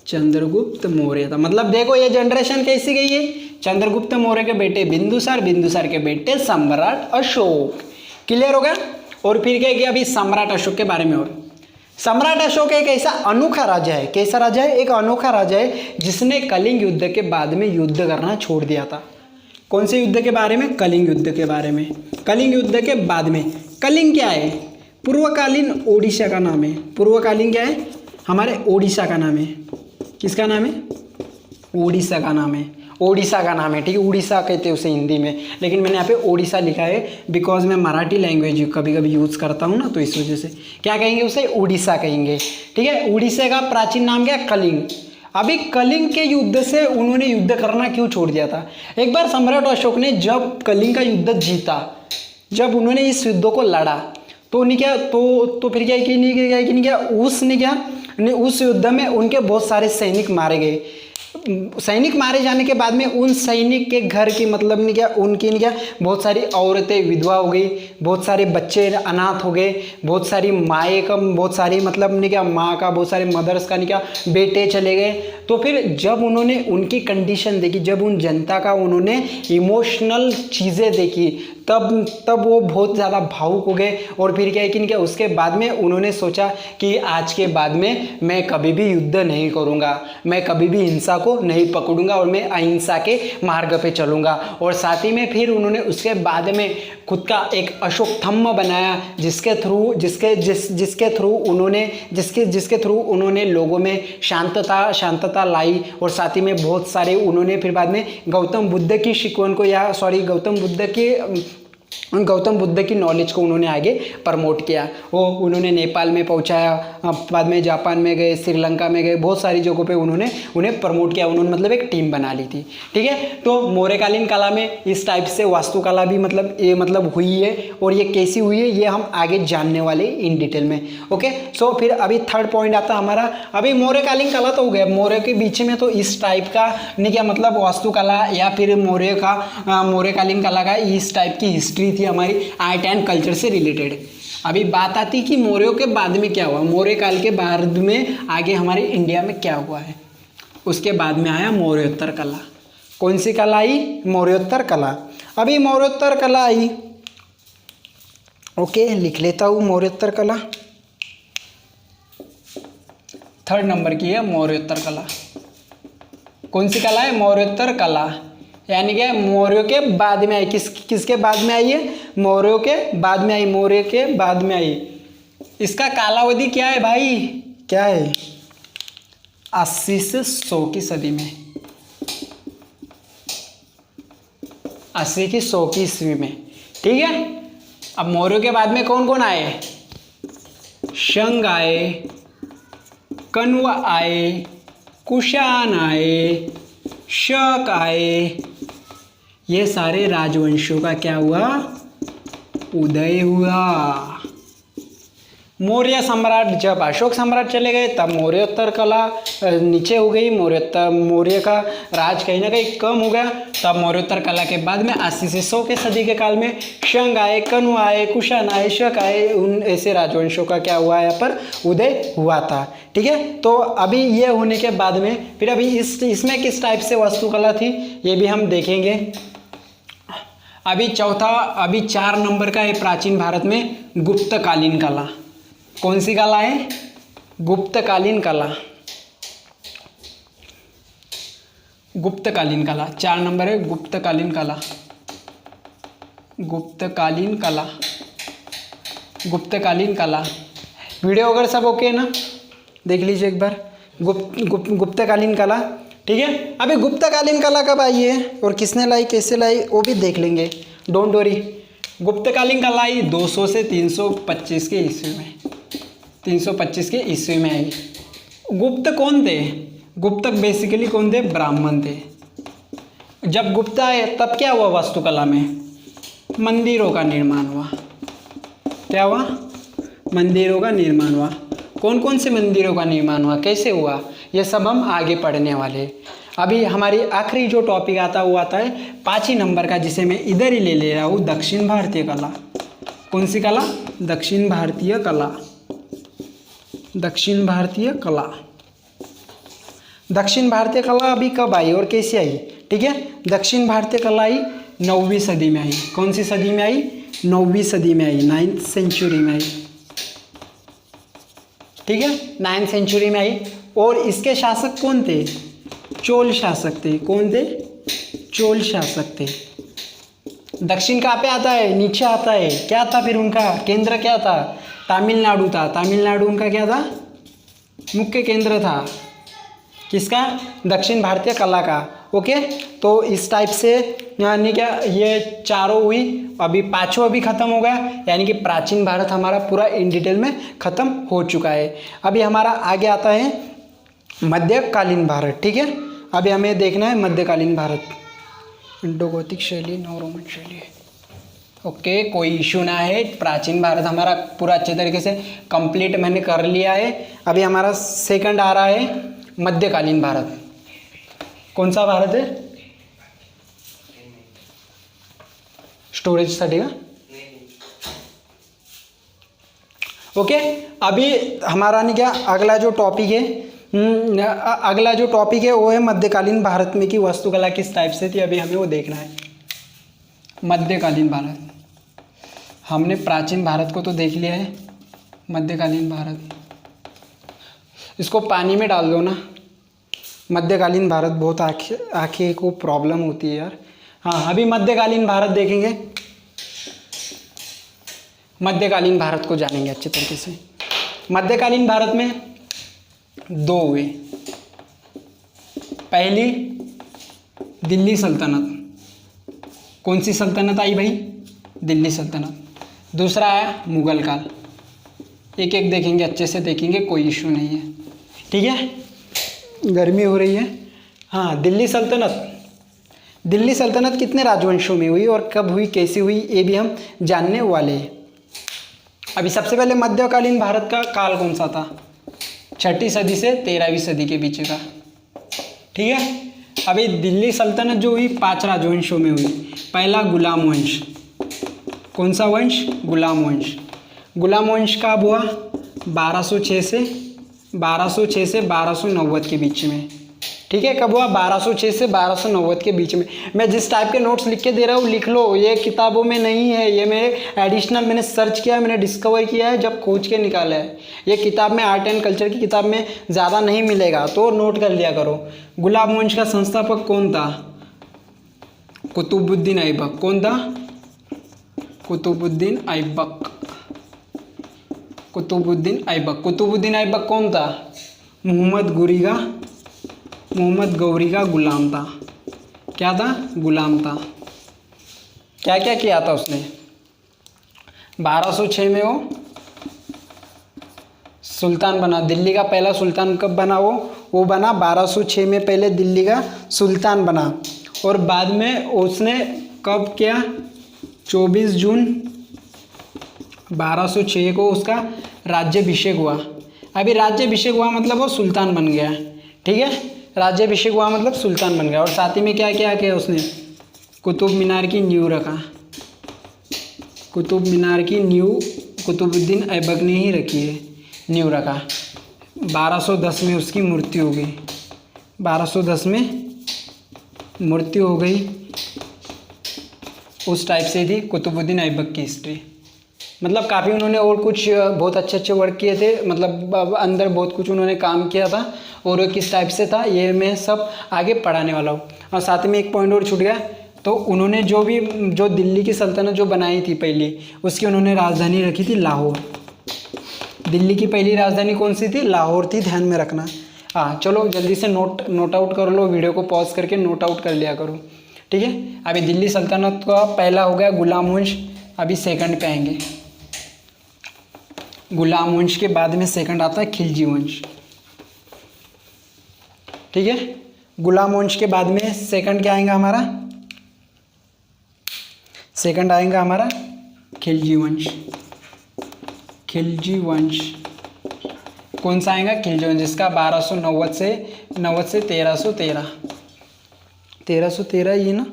Speaker 1: चंद्रगुप्त मौर्य था। मतलब देखो ये जनरेशन कैसी गई है, चंद्रगुप्त मौर्य के बेटे बिंदुसार, बिंदुसार के बेटे सम्राट अशोक। क्लियर हो गया। और फिर क्या किया अभी सम्राट अशोक के बारे में। और सम्राट अशोक एक ऐसा अनोखा राजा है। कैसा राजा है? एक अनोखा राजा है जिसने कलिंग युद्ध के बाद में युद्ध करना छोड़ दिया था। कौन से युद्ध के बारे में? कलिंग युद्ध के बारे में। कलिंग युद्ध के बाद में, कलिंग क्या है? पूर्वकालीन ओडिशा का नाम है। पूर्वकालीन क्या है? हमारे ओडिशा का नाम है। किसका नाम है? ओडिशा का नाम है। ओडिशा का नाम है, ठीक है। उड़ीसा कहते हैं उसे हिंदी में, लेकिन मैंने यहाँ पे ओडिशा लिखा है बिकॉज मैं मराठी लैंग्वेज कभी कभी यूज़ करता हूँ ना, तो इस वजह से क्या कहेंगे उसे? उड़ीसा कहेंगे, ठीक है। उड़ीसा का प्राचीन नाम क्या है? कलिंग। अभी कलिंग के युद्ध से उन्होंने युद्ध करना क्यों छोड़ दिया था? एक बार सम्राट अशोक ने जब कलिंग का युद्ध जीता, जब उन्होंने इस युद्ध को लड़ा, तो नहीं क्या तो फिर क्या कि नहीं क्या उस युद्ध में उनके बहुत सारे सैनिक मारे गए। सैनिक मारे जाने के बाद में उन सैनिक के घर की मतलब नहीं क्या उनकी नहीं क्या बहुत सारी औरतें विधवा हो गई, बहुत सारे बच्चे अनाथ हो गए, बहुत सारी माएँ का बहुत सारी मतलब नहीं क्या माँ का बहुत सारे मदर्स का नहीं क्या बेटे चले गए। तो फिर जब उन्होंने उनकी कंडीशन देखी, जब उन जनता का उन्होंने इमोशनल चीज़ें देखी, तब वो बहुत ज़्यादा भावुक हो गए। और फिर क्या है कि क्या उसके बाद में उन्होंने सोचा कि आज के बाद में मैं कभी भी युद्ध नहीं करूँगा, मैं कभी भी हिंसा को नहीं पकड़ूंगा और मैं अहिंसा के मार्ग पे चलूँगा। और साथ ही में फिर उन्होंने उसके बाद में खुद का एक अशोक स्तंभ बनाया, जिसके थ्रू उन्होंने लोगों में शांतता लाई। और साथ ही में बहुत सारे उन्होंने फिर बाद में गौतम बुद्ध की शिकवन को गौतम बुद्ध की नॉलेज को उन्होंने आगे प्रमोट किया। वो उन्होंने नेपाल में पहुंचाया, बाद में जापान में गए, श्रीलंका में गए, बहुत सारी जगहों पे उन्हें प्रमोट किया। उन्होंने मतलब एक टीम बना ली थी, ठीक है। तो मौर्यकालीन कला में इस टाइप से वास्तुकला भी मतलब हुई है, और ये कैसी हुई है ये हम आगे जानने वाले इन डिटेल में। ओके, सो फिर अभी थर्ड पॉइंट आता हमारा। अभी मौर्यकालीन कला तो हो गया, मौर्य के बीच में तो इस टाइप का नहीं क्या मतलब वास्तुकला या फिर मौर्यकालीन कला का इस टाइप की हिस्ट्री थी हमारी आर्ट एंड कल्चर से रिलेटेड। अभी बात आती कि मौर्यों के बाद में क्या हुआ, मौर्य काल के बाद में आगे हमारे इंडिया में क्या हुआ है। उसके बाद में आया मौर्योत्तर कला। कौन सी कला आई? मौर्योत्तर कला। अभी मौर्योत्तर कला आई, ओके लिख लेता हूँ मौर्योत्तर कला। थर्ड नंबर की है मौर्योत्तर कला। कौन सी कला है? मौर्योत्तर कला, यानी कि मौर्यों के बाद में आई। किसके बाद में आई है? मौर्यों के बाद में आई। मौर्य के बाद में आई। इसका कालावधि क्या है भाई? क्या है? 80 से 100 की सदी में, 80 की 100 की ईस्वी में, ठीक है। अब मौर्यों के बाद में कौन कौन आए? शंग आए, कण्व आए, कुषाण आए, शक आए। ये सारे राजवंशों का क्या हुआ? उदय हुआ। मौर्य सम्राट, जब अशोक सम्राट चले गए तब मौर्योत्तर कला नीचे हो गई, मौर्य का राज कहीं ना कहीं कम हो गया। तब मौर्योत्तर कला के बाद में 80 से 100 के सदी के काल में शंग आए, कण्व आए, कुषाण आए, शक आए। उन ऐसे राजवंशों का क्या हुआ यहाँ पर? उदय हुआ था, ठीक है। तो अभी ये होने के बाद में फिर अभी इसमें किस टाइप से वास्तुकला थी ये भी हम देखेंगे। अभी 4 नंबर का है प्राचीन भारत में गुप्तकालीन कला। कौन सी कला है? गुप्तकालीन कला। गुप्तकालीन कला 4 नंबर है, गुप्तकालीन कला। गुप्तकालीन कला, गुप्तकालीन कला। वीडियो अगर सब ओके ना देख लीजिए एक बार। गुप्तकालीन कला, ठीक है। अभी गुप्तकालीन कला कब आई है और किसने लाई, कैसे लाई, वो भी देख लेंगे, डोंट वरी। गुप्तकालीन कला आई 200 से 325 के ईस्वी में, 325 के ईस्वी में आई। गुप्त कौन थे? गुप्तक बेसिकली कौन थे? ब्राह्मण थे। जब गुप्त आए तब क्या हुआ वास्तुकला में? मंदिरों का निर्माण हुआ। क्या हुआ? मंदिरों का निर्माण हुआ। कौन कौन से मंदिरों का निर्माण हुआ, कैसे हुआ, ये सब हम आगे पढ़ने वाले। अभी हमारी आखिरी जो टॉपिक आता है वो आता है 5 ही नंबर का, जिसे मैं इधर ही ले रहा हूँ, दक्षिण भारतीय कला। कौन सी कला? दक्षिण भारतीय कला। दक्षिण भारतीय कला। दक्षिण भारतीय कला अभी कब आई और कैसे आई? ठीक है, दक्षिण भारतीय कला आई 9वीं सदी में आई। कौन सी सदी में आई? 9वीं सदी में आई, 9th सेंचुरी में आई। ठीक है, 9th सेंचुरी में आई। और इसके शासक कौन थे? चोल शासक थे। कौन थे? चोल शासक थे। दक्षिण कहाँ पे आता है? नीचे आता है। क्या था फिर उनका केंद्र? क्या था? तमिलनाडु था। तमिलनाडु उनका क्या था? मुख्य केंद्र था। किसका? दक्षिण भारतीय कला का। ओके, तो इस टाइप से यानी क्या ये चारों हुई। अभी पांचवा भी खत्म हो गया, यानी कि प्राचीन भारत हमारा पूरा इन डिटेल में खत्म हो चुका है। अभी हमारा आगे आता है मध्यकालीन भारत। ठीक है, अभी हमें देखना है मध्यकालीन भारत। इंडो गोथिक शैली, नव रोमन शैली। ओके, कोई इशू ना है। प्राचीन भारत हमारा पूरा अच्छे तरीके से कंप्लीट मैंने कर लिया है। अभी हमारा सेकंड आ रहा है मध्यकालीन भारत। कौन सा भारत है? स्टोरेज सटेगा। ओके, अभी हमारा नहीं क्या अगला जो टॉपिक है अगला जो टॉपिक है वो है मध्यकालीन भारत में की वास्तुकला किस टाइप से थी। अभी हमें वो देखना है। मध्यकालीन भारत, हमने प्राचीन भारत को तो देख लिया है। मध्यकालीन भारत, इसको पानी में डाल दो ना। मध्यकालीन भारत बहुत आँखें को प्रॉब्लम होती है यार। हाँ, अभी मध्यकालीन भारत देखेंगे। मध्यकालीन भारत को जानेंगे अच्छे तरीके से। मध्यकालीन भारत में दो हुए। पहली दिल्ली सल्तनत। कौन सी सल्तनत आई भाई? दिल्ली सल्तनत। दूसरा आया मुगल काल। एक एक देखेंगे, अच्छे से देखेंगे, कोई इशू नहीं है। ठीक है, गर्मी हो रही है। हाँ, दिल्ली सल्तनत। दिल्ली सल्तनत कितने राजवंशों में हुई और कब हुई, कैसी हुई, ये भी हम जानने वाले हैं। अभी सबसे पहले मध्यकालीन भारत का काल कौन सा था? 6ठी सदी से 13वीं सदी के बीच का। ठीक है, अभी दिल्ली सल्तनत जो हुई 5 राजवंशों में हुई। पहला गुलाम वंश। कौन सा वंश? गुलाम वंश। गुलाम वंश कब हुआ? 1206 से 1290 के बीच में। ठीक है, कब हुआ? 1206 से 1290 के बीच में। मैं जिस टाइप के नोट्स लिख के दे रहा हूँ लिख लो, ये किताबों में नहीं है, ये मेरे एडिशनल मैंने सर्च किया है, मैंने डिस्कवर किया है, जब खोज के निकाला है। ये किताब में आर्ट एंड कल्चर की किताब में ज़्यादा नहीं मिलेगा, तो नोट कर लिया करो। गुलाम वंश का संस्थापक कौन था? कुतुबुद्दीन ऐबक। कौन था? कुतुबुद्दीन ऐबक। कुतुबुद्दीन ऐबक। कुतुबुद्दीन ऐबक कौन था? मोहम्मद गौरी का गुलाम था। क्या था? गुलाम था। क्या क्या किया था उसने? 1206 में वो सुल्तान बना। दिल्ली का पहला सुल्तान कब बना? वो बना 1206 में, पहले दिल्ली का सुल्तान बना। और बाद में उसने कब किया? 24 जून 1206 को उसका राज्याभिषेक हुआ। अभी राज्याभिषेक हुआ मतलब वो सुल्तान बन गया। ठीक है, राज्याभिषेक हुआ मतलब सुल्तान बन गया। और साथ ही में क्या क्या किया उसने? कुतुब मीनार की नींव रखा। कुतुब मीनार की नींव कुतुबुद्दीन ऐबक ने ही रखी है, नींव रखा। 1210 में उसकी मृत्यु हो गई। 1210 में मृत्यु हो गई। उस टाइप से थी कुतुबुद्दीन ऐबक की हिस्ट्री। मतलब काफ़ी उन्होंने और कुछ बहुत अच्छे अच्छे वर्क किए थे, मतलब अंदर बहुत कुछ उन्होंने काम किया था। और किस टाइप से था ये मैं सब आगे पढ़ाने वाला हूँ। और साथ में एक पॉइंट और छूट गया, तो उन्होंने जो दिल्ली की सल्तनत जो बनाई थी पहली, उसकी उन्होंने राजधानी रखी थी लाहौर। दिल्ली की पहली राजधानी कौन सी थी? लाहौर थी, ध्यान में रखना। हाँ, चलो जल्दी से नोट आउट कर लो, वीडियो को पॉज करके नोट आउट कर लिया करो। ठीक है, अभी दिल्ली सल्तनत का पहला हो गया गुलाम वंश। अभी सेकंड पे आएंगे। गुलाम वंश के बाद में सेकंड आता है खिलजी वंश। ठीक है, गुलाम वंश के बाद में सेकंड क्या आएगा हमारा? सेकंड आएगा हमारा खिलजी वंश। खिलजी वंश कौन सा आएगा? खिलजी वंश, जिसका 1290 से 1313। 1313 ये ना,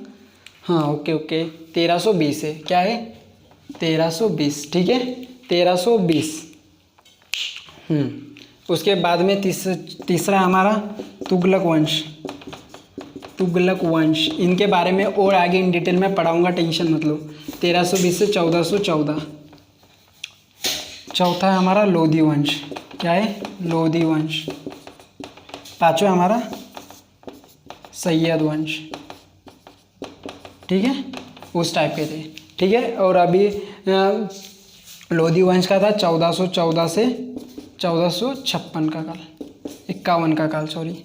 Speaker 1: हाँ ओके ओके 1320 है, क्या है 1320, ठीक है 1320। उसके बाद में तीसरा हमारा तुगलक वंश। तुगलक वंश, इनके बारे में और आगे इन डिटेल में पढ़ाऊंगा, टेंशन मत लो। 1320 से 1414। चौथा है हमारा लोधी वंश, क्या है लोधी वंश। पांचवा हमारा सैयद वंश, ठीक है उस टाइप के थे, ठीक है। और अभी लोधी वंश का था 1414 से 1456 का काल, 51 का काल, सॉरी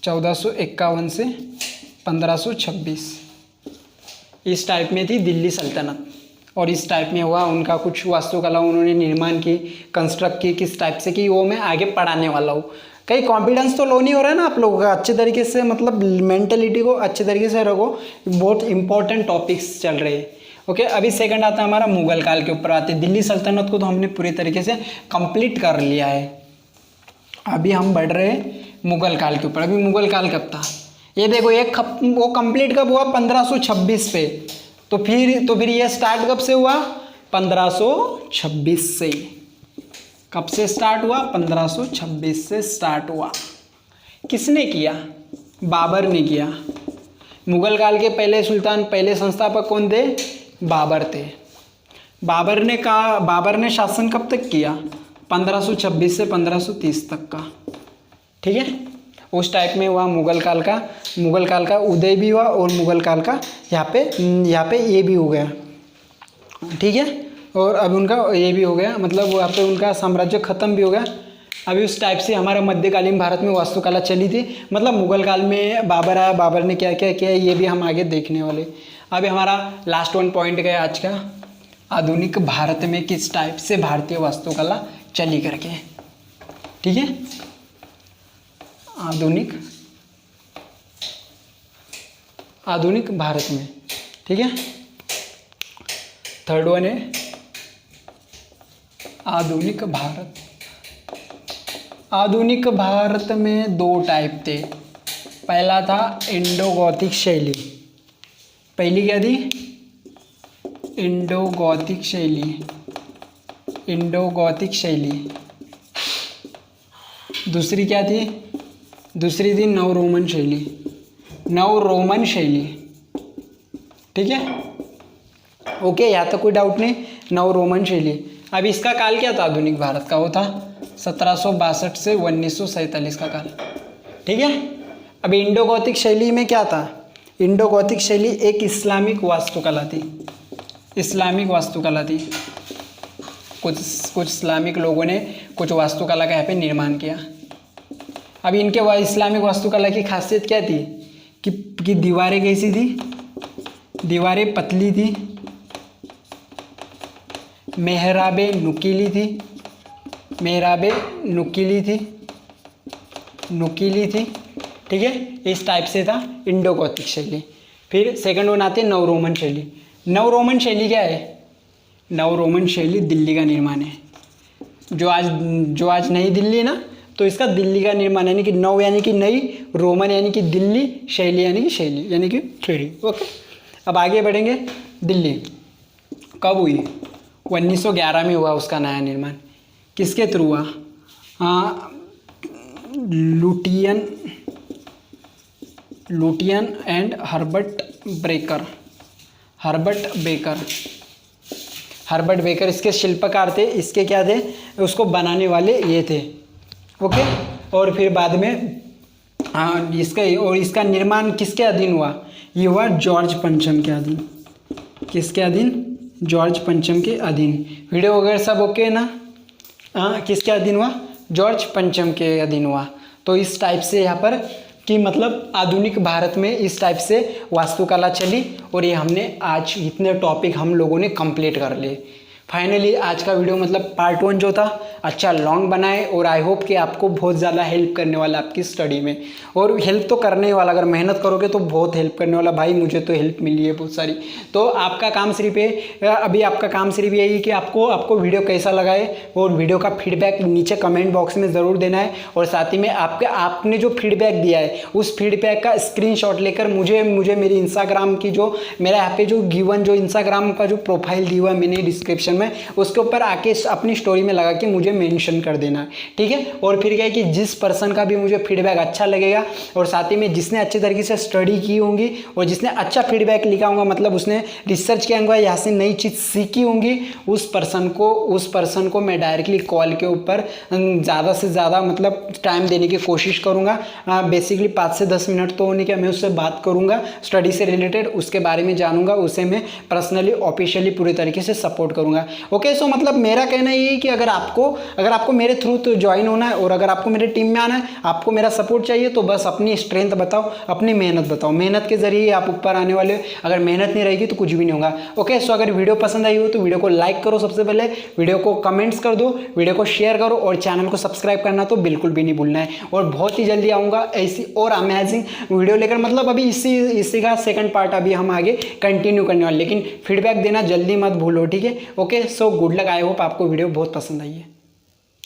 Speaker 1: 1451 से 1526, इस टाइप में थी दिल्ली सल्तनत। और इस टाइप में हुआ उनका कुछ वास्तुकला उन्होंने निर्माण की, कंस्ट्रक्ट की, किस टाइप से की वो मैं आगे पढ़ाने वाला हूँ। कहीं कॉन्फिडेंस तो लो नहीं हो रहा है ना आप लोगों का, अच्छे तरीके से मतलब मेंटलिटी को अच्छे तरीके से रखो, बहुत इंपॉर्टेंट टॉपिक्स चल रहे हैं। ओके, अभी सेकंड आता है हमारा मुगल काल के ऊपर आते। दिल्ली सल्तनत को तो हमने पूरे तरीके से कंप्लीट कर लिया है, अभी हम बढ़ रहे हैं मुगल काल के ऊपर। अभी मुगल काल कब था ये देखो, वो कंप्लीट कब हुआ 1526 पे, तो फिर ये स्टार्ट कब से हुआ 1526 से। कब से स्टार्ट हुआ 1526 से स्टार्ट हुआ। किसने किया? बाबर ने किया। मुगल काल के पहले सुल्तान, पहले संस्थापक कौन थे? बाबर थे। बाबर ने शासन कब तक किया? 1526 से 1530 तक का, ठीक है। उस टाइप में हुआ मुगल काल का उदय भी हुआ, और मुगल काल का यहाँ पे ये भी हो गया, ठीक है। और अब उनका ये भी हो गया, मतलब वहाँ पे उनका साम्राज्य खत्म भी हो गया। अभी उस टाइप से हमारे मध्यकालीन भारत में वास्तुकला चली थी, मतलब मुगल काल में बाबर आया, बाबर ने क्या क्या किया ये भी हम आगे देखने वाले। अभी हमारा लास्ट वन पॉइंट गया आज का, आधुनिक भारत में किस टाइप से भारतीय वास्तुकला चली करके, ठीक है। आधुनिक भारत में, ठीक है। थर्ड वन है आधुनिक भारत। आधुनिक भारत में दो टाइप थे। पहला था इंडो गॉथिक शैली। पहली क्या थी? इंडो गॉथिक शैली। दूसरी क्या थी? दूसरी थी नव रोमन शैली, ठीक है। ओके, यहाँ तक कोई डाउट नहीं, नव रोमन शैली। अब इसका काल क्या था आधुनिक भारत का? वो था 1762 से 1947 का काल, ठीक है। अब इंडो गॉथिक शैली में क्या था? इंडो गॉथिक शैली एक इस्लामिक वास्तुकला थी। कुछ इस्लामिक लोगों ने कुछ वास्तुकला का यहाँ पे निर्माण किया। अब इनके इस्लामिक वास्तुकला की खासियत क्या थी कि दीवारें कैसी थी? दीवारें पतली थी, मेहराबें नुकीली थी, ठीक है। इस टाइप से था इंडो गॉथिक शैली। फिर सेकंड वन आते नव रोमन शैली। नव रोमन शैली क्या है? नव रोमन शैली दिल्ली का निर्माण है। जो आज नई दिल्ली ना, तो इसका दिल्ली का निर्माण, यानी कि नव यानी कि नई, रोमन यानी कि दिल्ली, शैली यानी कि शैली। ओके, अब आगे बढ़ेंगे। दिल्ली कब हुई? 1911 में हुआ उसका नया निर्माण। किसके थ्रू हुआ? लुटियन एंड हर्बर्ट बेकर इसके शिल्पकार थे। इसके क्या थे? उसको बनाने वाले ये थे, ओके। और फिर बाद में इसका निर्माण किसके अधीन हुआ? ये हुआ जॉर्ज पंचम के अधीन। किसके अधीन? जॉर्ज पंचम के अधीन। वीडियो वगैरह सब ओके ना? किसके अधीन हुआ? जॉर्ज पंचम के अधीन हुआ। तो इस टाइप से यहाँ पर कि मतलब आधुनिक भारत में इस टाइप से वास्तुकला चली, और ये हमने आज इतने टॉपिक हम लोगों ने कंप्लीट कर लिए। फाइनली आज का वीडियो मतलब पार्ट 1 जो था अच्छा लॉन्ग बनाए और आई होप कि आपको बहुत ज़्यादा हेल्प करने वाला आपकी स्टडी में, और हेल्प तो करने वाला, अगर मेहनत करोगे तो बहुत हेल्प करने वाला। भाई मुझे तो हेल्प मिली है बहुत सारी। तो आपका काम सिर्फ है, अभी आपका काम सिर्फ यही कि आपको वीडियो कैसा लगा है और वीडियो का फीडबैक नीचे कमेंट बॉक्स में ज़रूर देना है, और साथ ही में आपने जो फीडबैक दिया है उस फीडबैक का स्क्रीनशॉट लेकर मुझे मेरी इंस्टाग्राम की जो मेरा यहाँ पे जो गिवन जो इंस्टाग्राम का जो प्रोफाइल दिया हुआ है मैंने डिस्क्रिप्शन में, उसके ऊपर आके अपनी स्टोरी में लगा के मुझे मेंशन कर देना है, ठीक है। और फिर क्या है कि जिस पर्सन का भी मुझे फीडबैक अच्छा लगेगा और साथ ही में जिसने अच्छे तरीके से स्टडी की होंगी और जिसने अच्छा फीडबैक लिखा होगा, मतलब उसने रिसर्च किया होगा, यहाँ से नई चीज़ सीखी होंगी, उस पर्सन को मैं डायरेक्टली कॉल के ऊपर ज़्यादा से ज़्यादा मतलब टाइम देने की कोशिश करूँगा। बेसिकली 5 से 10 मिनट तो होने के मैं उससे बात करूँगा, स्टडी से रिलेटेड उसके बारे में जानूंगा, उसे मैं पर्सनली ऑफिशियली पूरे तरीके से सपोर्ट करूँगा। ओके, सो मतलब मेरा कहना ये है कि अगर आपको मेरे थ्रू तो ज्वाइन होना है और अगर आपको मेरे टीम में आना है, आपको मेरा सपोर्ट चाहिए, तो बस अपनी स्ट्रेंथ बताओ, अपनी मेहनत बताओ, मेहनत के जरिए आप ऊपर आने वाले हो। अगर मेहनत नहीं रहेगी तो कुछ भी नहीं होगा। ओके, सो अगर वीडियो पसंद आई हो तो वीडियो को लाइक करो, सबसे पहले वीडियो को कमेंट्स कर दो, वीडियो को शेयर करो और चैनल को सब्सक्राइब करना तो बिल्कुल भी नहीं भूलना है। और बहुत ही जल्दी आऊँगा ऐसी और अमेजिंग वीडियो लेकर, मतलब अभी इसी का सेकंड पार्ट अभी हम आगे कंटिन्यू करने वाले, लेकिन फीडबैक देना जल्दी मत भूलो, ठीक है। Okay, so good luck, I hope आपको वीडियो बहुत पसंद आई है।